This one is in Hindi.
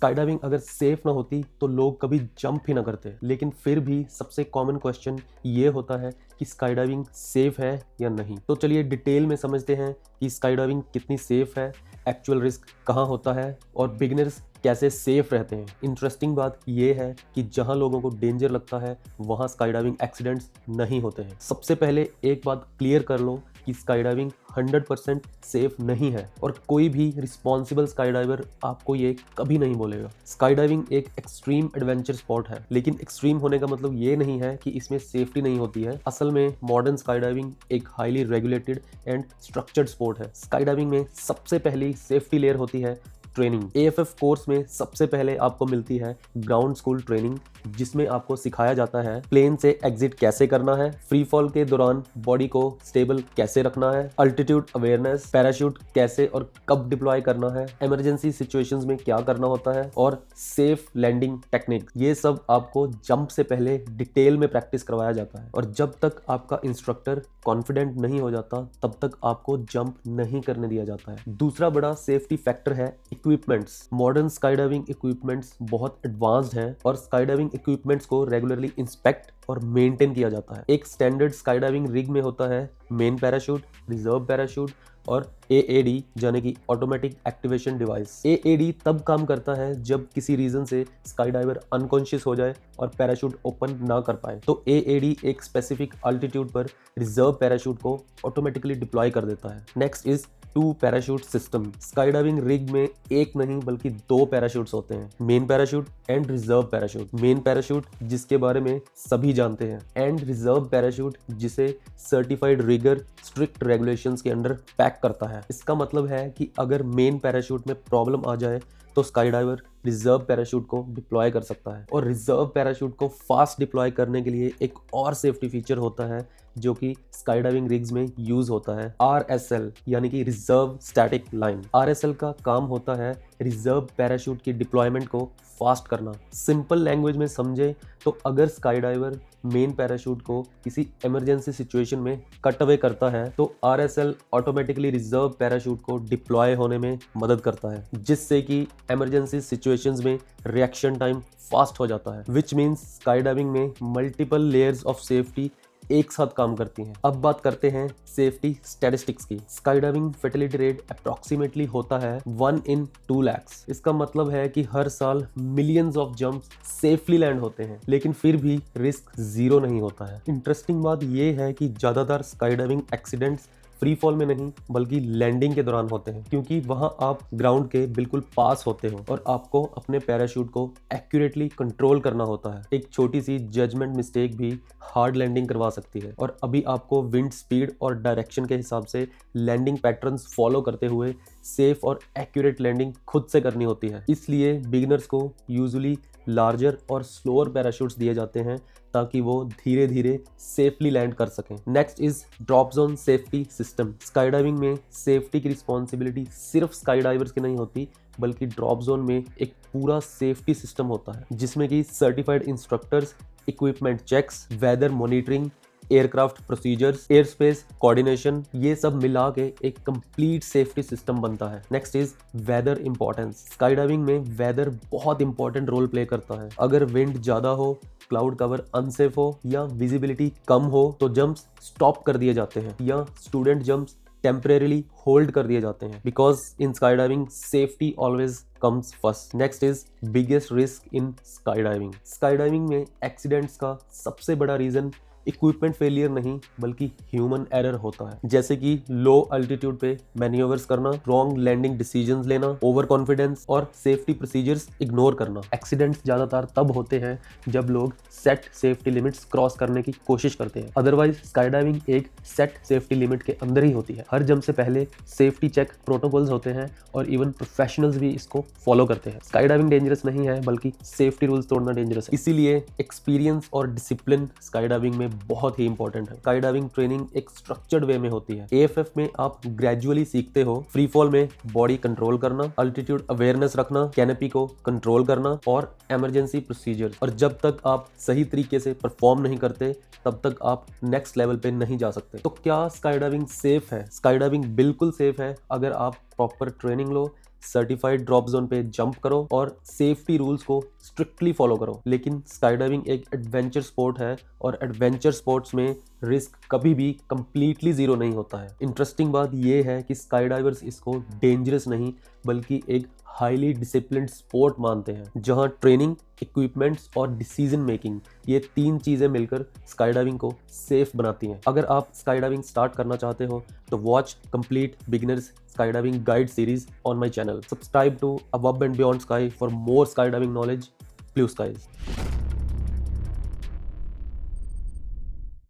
स्काई डाइविंग अगर सेफ ना होती तो लोग कभी जंप ही ना करते, लेकिन फिर भी सबसे कॉमन क्वेश्चन ये होता है कि स्काई डाइविंग सेफ है या नहीं। तो चलिए डिटेल में समझते हैं कि स्काई डाइविंग कितनी सेफ है, एक्चुअल रिस्क कहाँ होता है और बिगिनर्स कैसे सेफ रहते हैं। इंटरेस्टिंग बात यह है कि जहां लोगों को डेंजर लगता है वहां स्काई डाइविंग एक्सीडेंट्स नहीं होते हैं। सबसे पहले एक बात क्लियर कर लो कि स्काई डाइविंग 100% सेफ नहीं है और कोई भी रिस्पॉन्सिबल स्काई डाइवर आपको ये कभी नहीं बोलेगा। स्काई डाइविंग एक एक्सट्रीम एडवेंचर स्पॉट है, लेकिन एक्सट्रीम होने का मतलब ये नहीं है कि इसमें सेफ्टी नहीं होती है। असल में मॉडर्न स्काई डाइविंग एक highly regulated and structured sport है। स्काई डाइविंग में सबसे पहली सेफ्टी लेयर होती है ट्रेनिंग। AFF कोर्स में सबसे पहले आपको मिलती है ग्राउंड स्कूल ट्रेनिंग, जिसमें आपको सिखाया जाता है प्लेन से एग्जिट कैसे करना है, फ्री फॉल के दौरान बॉडी को स्टेबल कैसे रखना है, अल्टीट्यूड अवेयरनेस, पैराशूट कैसे और कब डिप्लॉय करना है, इमरजेंसी सिचुएशंस में क्या करना होता है और सेफ लैंडिंग टेक्निक। ये सब आपको जंप से पहले डिटेल में प्रैक्टिस करवाया जाता है और जब तक आपका इंस्ट्रक्टर कॉन्फिडेंट नहीं हो जाता तब तक आपको जंप नहीं करने दिया जाता है। दूसरा बड़ा सेफ्टी फैक्टर है equipments. Modern sky diving equipments बहुत एडवांस्ड हैं और स्काई डाइविंग इक्विपमेंट्स को रेगुलरली इंस्पेक्ट और मेंटेन किया जाता है। एक स्टैंडर्ड स्काई डाइविंग रिग में होता है मेन पैराशूट, रिजर्व पैराशूट और AAD यानी कि ऑटोमेटिक एक्टिवेशन डिवाइस। AAD तब काम करता है जब किसी रीजन से स्काई डाइवर अनकॉन्शियस हो जाए और पैराशूट ओपन ना कर पाए, तो AAD एक स्पेसिफिक अल्टीट्यूड पर रिजर्व पैराशूट को ऑटोमेटिकली डिप्लॉय कर देता है। Next is 2 parachute system. Sky diving rig में एक नहीं बल्कि 2 पैराशूट्स होते हैं, main parachute and reserve parachute. Main parachute जिसके बारे में सभी जानते हैं एंड रिजर्व पैराशूट जिसे सर्टिफाइड रिगर स्ट्रिक्ट रेगुलेशंस के अंडर पैक करता है। इसका मतलब है कि अगर मेन पैराशूट में प्रॉब्लम आ जाए तो स्काई डाइवर रिजर्व पैराशूट को डिप्लॉय कर सकता है। और रिजर्व पैराशूट को फास्ट डिप्लॉय करने के लिए एक और सेफ्टी फीचर होता है जो कि स्काई डाइविंग रिग्स में यूज होता है, RSL यानी कि रिजर्व स्टैटिक लाइन। RSL का काम होता है रिजर्व पैराशूट की डिप्लॉयमेंट को फास्ट करना। सिंपल लैंग्वेज में समझे तो अगर स्काई डाइवर मेन पैराशूट को किसी इमरजेंसी सिचुएशन में कट अवे करता है तो RSL ऑटोमेटिकली रिजर्व पैराशूट को डिप्लॉय होने में मदद करता है, जिससे कि इमरजेंसी सिचुएशंस में रिएक्शन टाइम फास्ट हो जाता है। विच मीन्स स्काई डाइविंग में मल्टीपल लेयर्स ऑफ सेफ्टी एक साथ काम करती हैं। अब बात करते हैं सेफ्टी स्टैटिस्टिक्स की। Sky diving fertility rate approximately होता है 1 in 2 lakhs। इसका मतलब है कि हर साल millions of jumps safely land होते हैं, लेकिन फिर भी रिस्क 0 नहीं होता है। इंटरेस्टिंग बात यह है कि ज्यादातर sky diving accidents free fall में नहीं बल्कि लैंडिंग के दौरान होते हैं, क्योंकि वहां आप ग्राउंड के बिल्कुल पास होते हो और आपको अपने पैराशूट को एक्यूरेटली कंट्रोल करना होता है। एक छोटी सी जजमेंट मिस्टेक भी हार्ड लैंडिंग करवा सकती है और अभी आपको विंड स्पीड और डायरेक्शन के हिसाब से लैंडिंग पैटर्न्स फॉलो करते हुए सेफ और एक्यूरेट लैंडिंग खुद से करनी होती है। इसलिए बिगिनर्स को यूजुअली लार्जर और स्लोअर पैराशूट्स दिए जाते हैं ताकि वो धीरे धीरे सेफली लैंड कर सकें। Next is drop zone safety system. Sky diving में सेफ्टी की रिस्पॉन्सिबिलिटी सिर्फ स्काई डाइवर्स की नहीं होती, बल्कि ड्रॉप जोन में एक पूरा सेफ्टी सिस्टम होता है जिसमें कि certified instructors, equipment checks, weather monitoring, aircraft procedures, airspace coordination, ये सब मिला के एक कंप्लीट सेफ्टी सिस्टम बनता है। Next is whether importance. Sky diving में वेदर बहुत इंपॉर्टेंट रोल प्ले करता है। अगर विंड ज्यादा हो, क्लाउड कवर अनसेफ हो या विजिबिलिटी कम हो तो जंप्स स्टॉप कर दिए जाते हैं या स्टूडेंट जंप्स टेम्परेरीली होल्ड कर दिए जाते हैं, because in sky diving safety always comes first. Next is biggest risk in sky diving. Sky diving में एक्सीडेंट्स का सबसे बड़ा रीजन इक्विपमेंट फेलियर नहीं बल्कि ह्यूमन एरर होता है, जैसे कि लो अल्टीट्यूड पे मैन्यूवर्स करना, रॉन्ग लैंडिंग डिसीजंस लेना, ओवर कॉन्फिडेंस और सेफ्टी प्रोसीजर्स इग्नोर करना। एक्सीडेंट्स ज्यादातर तब होते हैं जब लोग सेट सेफ्टी लिमिट्स क्रॉस करने की कोशिश करते हैं। अदरवाइज स्काई डाइविंग एक सेट सेफ्टी लिमिट के अंदर ही होती है। हर जंप से पहले सेफ्टी चेक प्रोटोकॉल्स होते हैं और इवन प्रोफेशनल्स भी इसको फॉलो करते हैं। स्काई डाइविंग डेंजरस नहीं है बल्कि सेफ्टी रूल्स तोड़ना डेंजरस है। इसीलिए एक्सपीरियंस और डिसिप्लिन स्काई डाइविंग में बहुत ही इंपॉर्टेंट है। स्काई डाइविंग ट्रेनिंग एक स्ट्रक्चर्ड वे में होती है। AFF में आप ग्रेजुअली सीखते हो फ्री फॉल में बॉडी कंट्रोल करना, अल्टीट्यूड अवेयरनेस रखना, कैनोपी को कंट्रोल करना और इमरजेंसी प्रोसीजर। और जब तक आप सही तरीके से परफॉर्म नहीं करते तब तक आप नेक्स्ट लेवल पे नहीं जा सकते। तो क्या स्काई डाइविंग सेफ है? स्काई डाइविंग बिल्कुल सेफ है अगर आप प्रॉपर ट्रेनिंग लो, सर्टिफाइड ड्रॉप जोन पे जंप करो और सेफ्टी रूल्स को स्ट्रिक्टली फॉलो करो। लेकिन स्काई डाइविंग एक एडवेंचर स्पोर्ट है और एडवेंचर स्पोर्ट्स में रिस्क कभी भी कंप्लीटली जीरो नहीं होता है। इंटरेस्टिंग बात यह है कि स्काई डाइवर्स इसको डेंजरस नहीं बल्कि एक हाईली डिसिप्लिन्ड स्पोर्ट मानते हैं, जहां ट्रेनिंग, इक्विपमेंट्स और डिसीजन मेकिंग ये 3 चीजें मिलकर स्काई डाइविंग को सेफ बनाती हैं। अगर आप स्काई डाइविंग स्टार्ट करना चाहते हो तो watch complete beginners skydiving guide series on my channel. Subscribe to above and beyond sky for more skydiving knowledge. Blue skies।